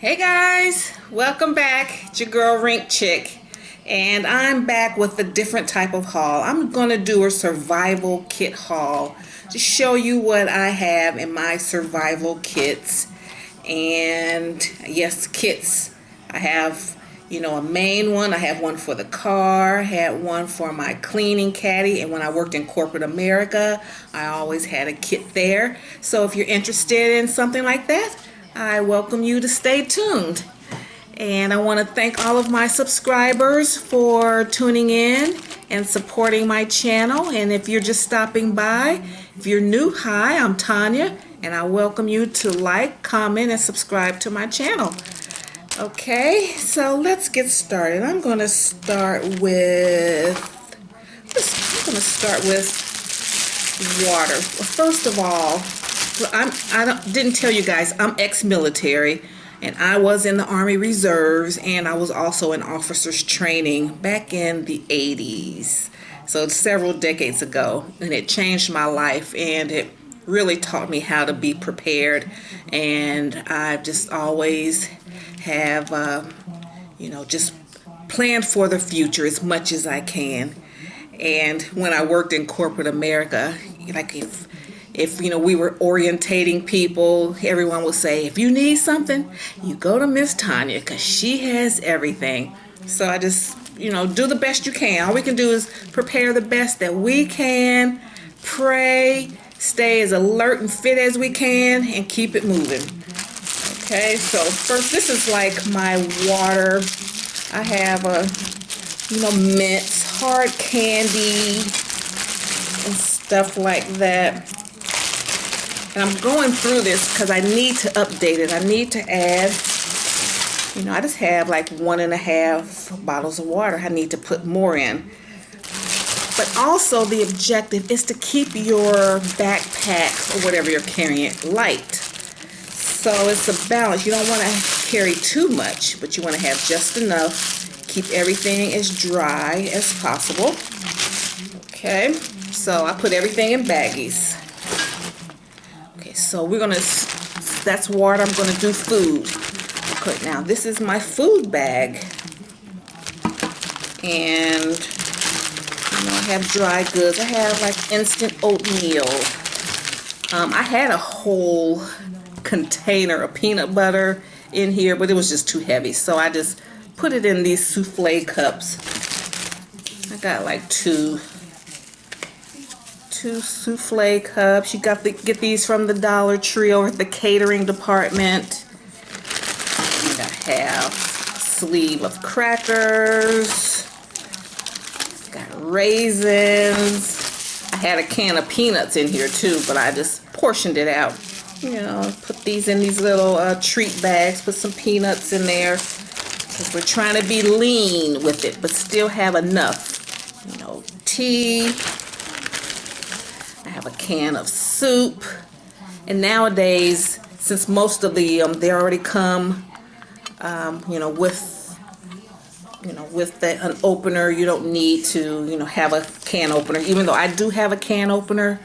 Hey guys, welcome back. It's your girl Rink Chick, and I'm back with a different type of haul. I'm gonna do a survival kit haul to show you what I have in my survival kits. And yes, kits. I have, a main one. I have one for the car, I had one for my cleaning caddy, and when I worked in corporate America, I always had a kit there. So if you're interested in something like that, I welcome you to stay tuned. And I want to thank all of my subscribers for tuning in and supporting my channel. And if you're just stopping by, if you're new, hi, I'm Tanya, and I welcome you to like, comment, and subscribe to my channel. Okay, so let's get started. I'm going to start with water. Well, first of all, didn't tell you guys, I'm ex-military, and I was in the Army Reserves, and I was also in officers training back in the 80s. So several decades ago, and it changed my life, and it really taught me how to be prepared. And I just always have, just planned for the future as much as I can. And when I worked in corporate America, like if we were orientating people, everyone would say, if you need something, you go to Miss Tanya because she has everything. So I just, do the best you can. All we can do is prepare the best that we can, pray, stay as alert and fit as we can, and keep it moving. Okay, so first, this is like my water. I have mints, hard candy, and stuff like that. And I'm going through this because I need to update it. I need to add, I just have like 1.5 bottles of water. I need to put more in. But also the objective is to keep your backpack or whatever you're carrying light. So it's a balance. You don't want to carry too much, but you want to have just enough. Keep everything as dry as possible. Okay, so I put everything in baggies. Okay, so that's water. I'm gonna do food. Okay, now this is my food bag. And, I have dry goods. I have like instant oatmeal. I had a whole container of peanut butter in here, but it was just too heavy. So I just put it in these souffle cups. I got like two souffle cups. You get these from the Dollar Tree over at the catering department. And I have a sleeve of crackers. Got raisins. I had a can of peanuts in here too, but I just portioned it out. Put these in these little treat bags. Put some peanuts in there because we're trying to be lean with it, but still have enough. Tea. I have a can of soup. And nowadays, since most of the they already come, with an opener, you don't need to, have a can opener. Even though I do have a can opener,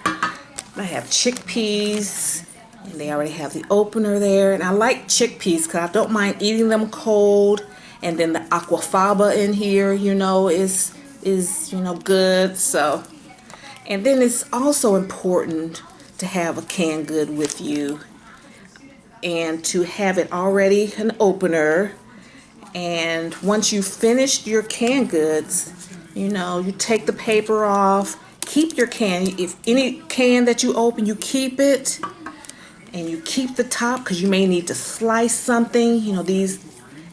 I have chickpeas. And they already have the opener there. And I like chickpeas because I don't mind eating them cold. And then the aquafaba in here, is good. So, and then it's also important to have a canned good with you. And to have it already an opener. And once you've finished your canned goods, you take the paper off. Keep your can. If any can that you open, you keep it. And you keep the top because you may need to slice something. These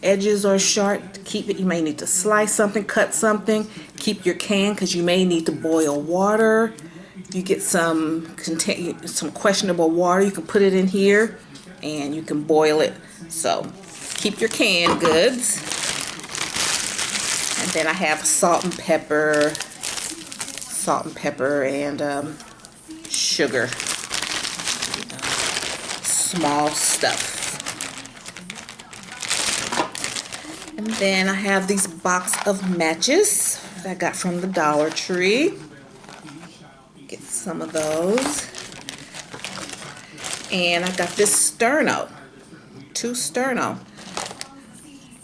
edges are sharp. To keep it, you may need to slice something, cut something. Keep your can because you may need to boil water. If you get some questionable water, you can put it in here and you can boil it. So keep your canned goods. And then I have salt and pepper and sugar. Small stuff. And then I have these box of matches that I got from the Dollar Tree. Get some of those. And I got this Sterno. 2 Sterno.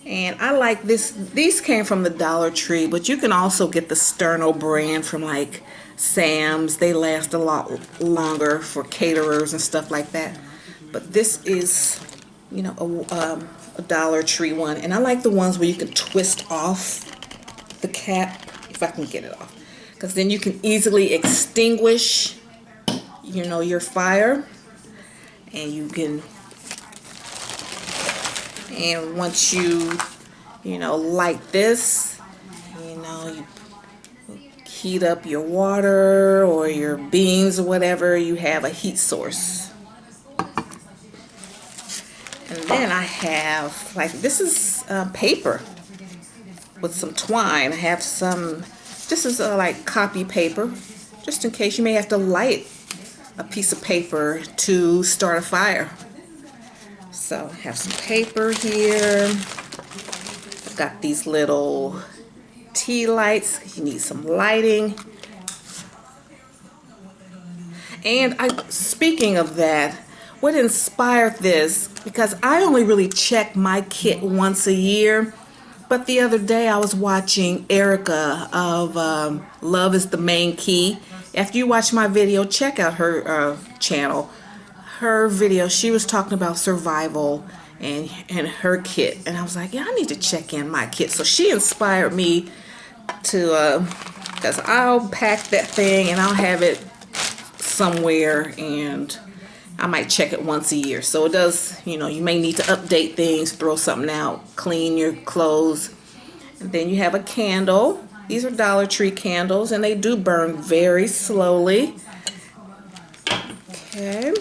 And I like this. These came from the Dollar Tree, but you can also get the Sterno brand from like Sam's. They last a lot longer for caterers and stuff like that. But this is, you know, a Dollar Tree one. And I like the ones where you can twist off the cap, if I can get it off. Because then you can easily extinguish, you know, your fire. And you can, and once you know, light this, you know, you heat up your water or your beans or whatever, you have a heat source. And then I have, like, this is paper with some twine. I have some, this is like copy paper, just in case you may have to light a piece of paper to start a fire. So I have some paper here. I've got these little tea lights. You need some lighting. And speaking of that, what inspired this, because I only really check my kit once a year, but the other day I was watching Erica of Love is the Main Key. After you watch my video, check out her channel. Her video, she was talking about survival and her kit. And I was like, yeah, I need to check in my kit. So she inspired me to, because I'll pack that thing and I'll have it somewhere and I might check it once a year. So it does, you know, you may need to update things, throw something out, clean your clothes. And then you have a candle. These are Dollar Tree candles and they do burn very slowly. Okay.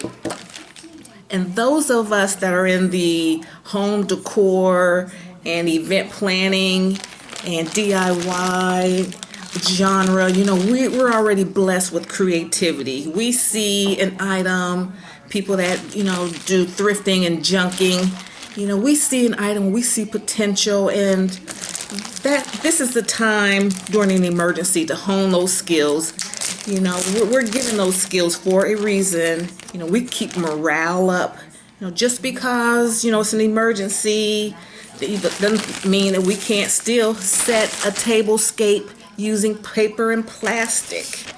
And those of us that are in the home decor and event planning and DIY genre, you know, we're already blessed with creativity. We see an item, people that, you know, do thrifting and junking, you know, we see an item, we see potential, and this is the time during an emergency to hone those skills. You know, we're given those skills for a reason. You know, we keep morale up. You know, just because, you know, it's an emergency, it doesn't mean that we can't still set a tablescape using paper and plastic.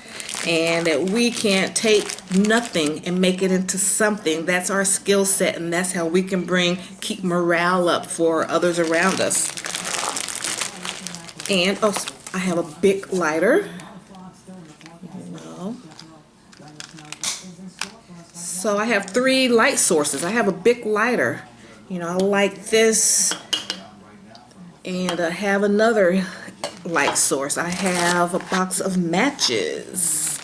And that we can't take nothing and make it into something. That's our skill set, and that's how we can keep morale up for others around us. And, oh, I have a big lighter. So I have 3 light sources. I have a big lighter. You know, I like this. And I have another light source. I have a box of matches.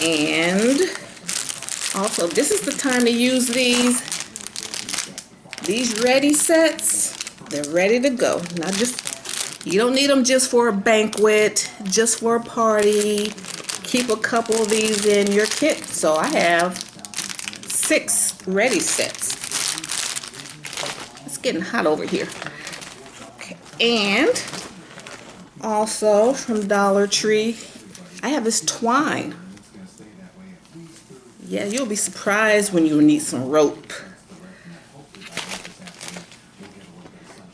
And also, this is the time to use these ready sets. They're ready to go. Not just, you don't need them just for a banquet, just for a party. Keep a couple of these in your kit. So I have 6 ready sets. It's getting hot over here. Okay. And also from Dollar Tree, I have this twine. Yeah, you'll be surprised when you need some rope.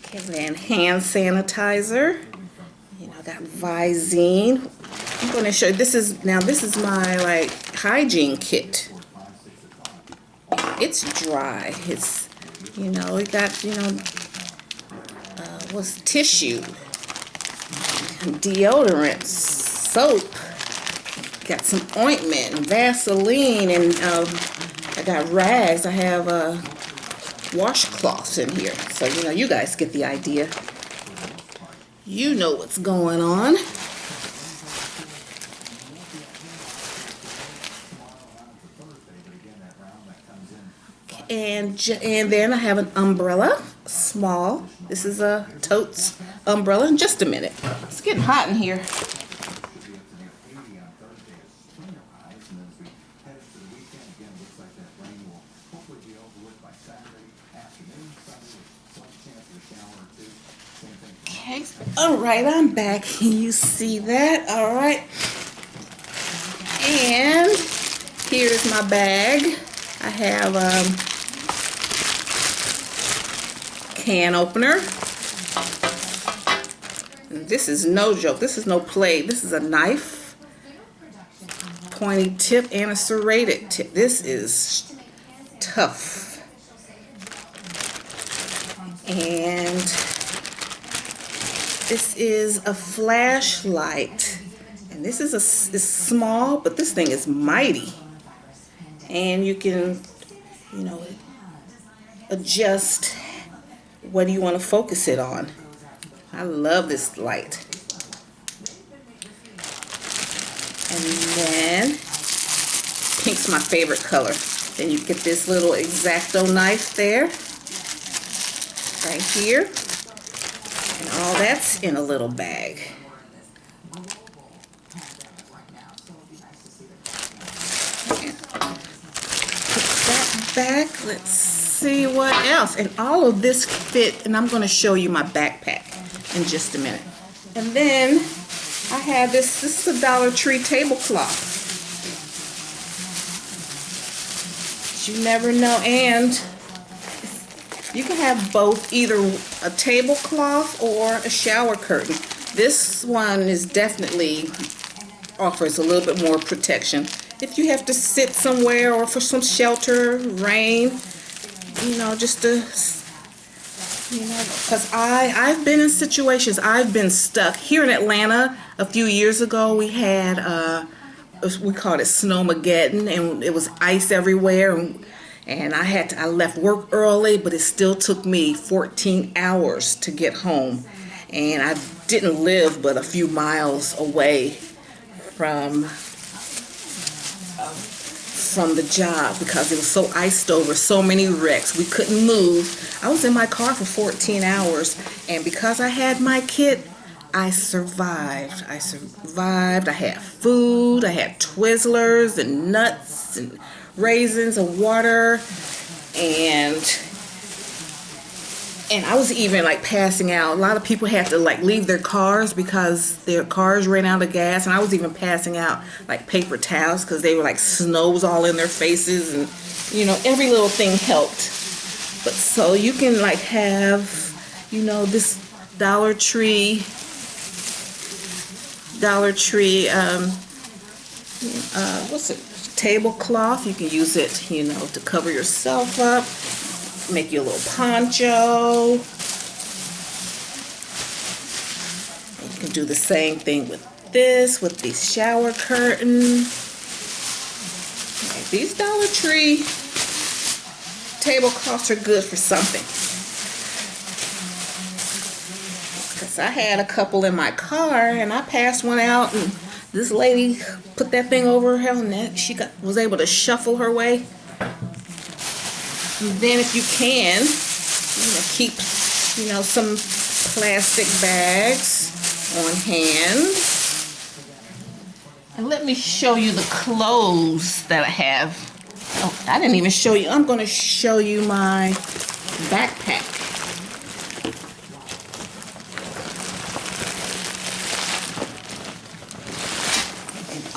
Okay, then hand sanitizer. You know, I got Visine. I'm going to show you, this is my like hygiene kit. It's dry. It's, you know, it got, you know, what's tissue, deodorant, soap, got some ointment and Vaseline, and I got rags. I have washcloths in here. So, you know, you guys get the idea. You know what's going on. And then I have an umbrella, small. This is a totes umbrella. In just a minute. It's getting hot in here. Okay, all right, I'm back. Can you see that? All right. And here's my bag. I have can opener. And this is no joke. This is no play. This is a knife, pointy tip and a serrated tip. This is tough. And this is a flashlight. And this is it's small, but this thing is mighty. And you can, you know, adjust what do you want to focus it on. I love this light. And then pink's my favorite color. Then you get this little X-Acto knife there, right here, and all that's in a little bag. And put that back. Let's see what else. And all of this fit, and I'm going to show you my backpack in just a minute. And then I have this is a Dollar Tree tablecloth. You never know, and you can have both, either a tablecloth or a shower curtain. This one is definitely offers a little bit more protection. If you have to sit somewhere or for some shelter, rain, you know, just to, you know, because I've been in situations, I've been stuck. Here in Atlanta, a few years ago, we had, we called it Snowmageddon, and it was ice everywhere, and I left work early, but it still took me 14 hours to get home, and I didn't live but a few miles away from the job because it was so iced over, so many wrecks, we couldn't move. I was in my car for 14 hours, and because I had my kit, I survived. I had food. I had Twizzlers and nuts and raisins and water, and I was even like passing out. A lot of people had to like leave their cars because their cars ran out of gas, and I was even passing out like paper towels because they were like snow was all in their faces, and you know, every little thing helped. But so you can like have, you know, this Dollar Tree what's it, tablecloth. You can use it, you know, to cover yourself up, make you a little poncho. You can do the same thing with this, with the shower curtain. Okay, these Dollar Tree tablecloths are good for something. I had a couple in my car, and I passed one out, and this lady put that thing over her neck. She was able to shuffle her way. And then, if you can, you know, keep, you know, some plastic bags on hand. And let me show you the clothes that I have. Oh, I didn't even show you. I'm going to show you my backpack.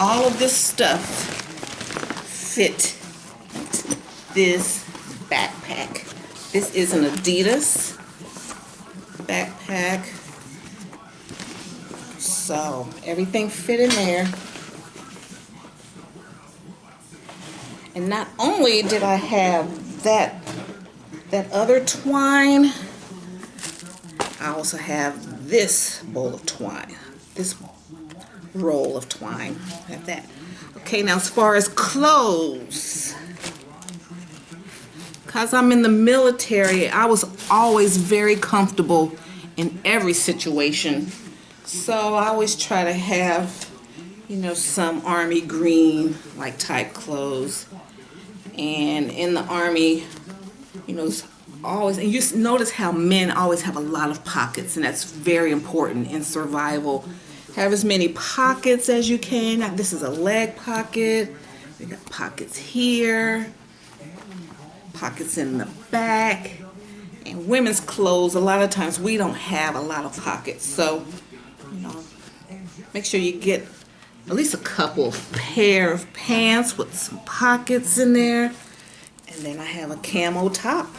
All of this stuff fit this backpack. This is an Adidas backpack. So everything fit in there. And not only did I have that other twine, I also have this bowl of twine. This roll of twine. I have that. Okay, now as far as clothes, because I'm in the military, I was always very comfortable in every situation. So I always try to have, you know, some army green like type clothes. And in the army, you know, it's always, and you notice how men always have a lot of pockets, and that's very important in survival. Have as many pockets as you can. Now, this is a leg pocket. We got pockets here, pockets in the back. And women's clothes, a lot of times we don't have a lot of pockets. So, you know, make sure you get at least a couple pair of pants with some pockets in there. And then I have a camo top.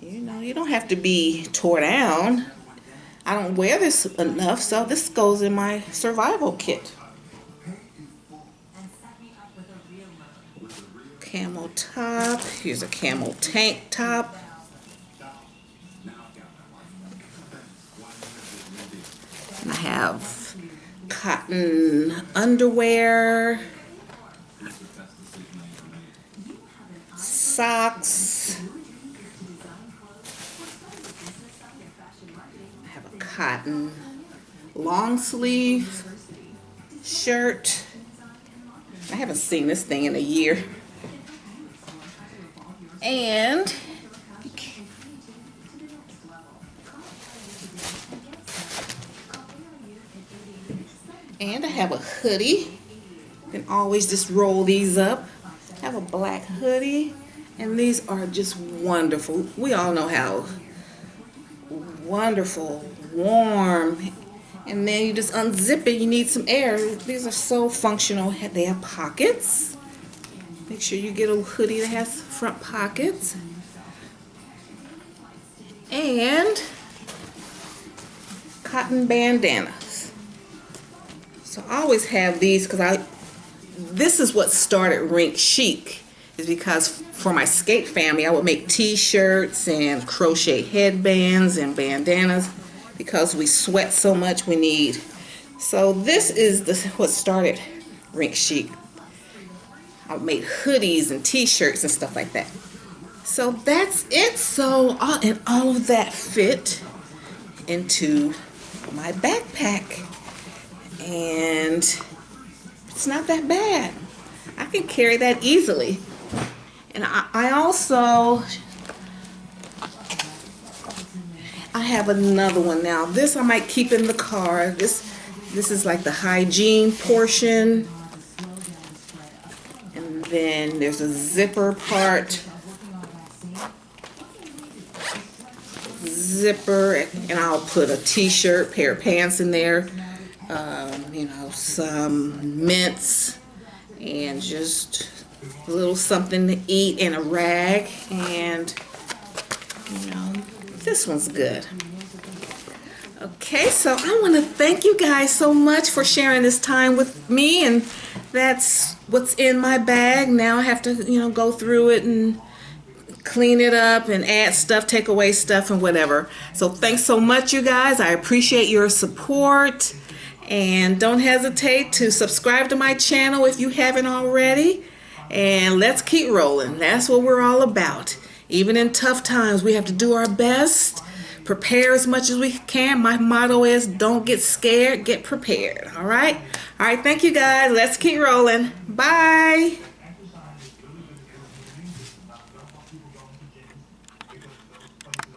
You know, you don't have to be tore down. I don't wear this enough, so this goes in my survival kit. Camel top. Here's a camel tank top. I have cotton underwear, socks. I have a cotton long sleeve shirt. I haven't seen this thing in a year. And I have a hoodie. You can always just roll these up. I have a black hoodie, and these are just wonderful. We all know how wonderful, warm, and then you just unzip it. You need some air. These are so functional. They have pockets. Make sure you get a hoodie that has front pockets. And cotton bandanas. So I always have these because this is what started Rink Chic, is because for my skate family I would make t-shirts and crochet headbands and bandanas because we sweat so much we need. So this is what started Rink Chic. I made hoodies and t-shirts and stuff like that. So that's it. So and all of that fit into my backpack, and it's not that bad. I can carry that easily. And I also have another one now. This I might keep in the car. This is like the hygiene portion. And then there's a zipper part. Zipper, and I'll put a t-shirt, pair of pants in there, you know, some mints, and just a little something to eat, and a rag, and you know, this one's good. Okay, so I want to thank you guys so much for sharing this time with me, and that's what's in my bag. Now I have to, you know, go through it and clean it up and add stuff, take away stuff, and whatever. So thanks so much, you guys. I appreciate your support, and don't hesitate to subscribe to my channel if you haven't already, and let's keep rolling. That's what we're all about. Even in tough times, we have to do our best, prepare as much as we can. My motto is don't get scared, get prepared. All right, thank you guys. Let's keep rolling. Bye.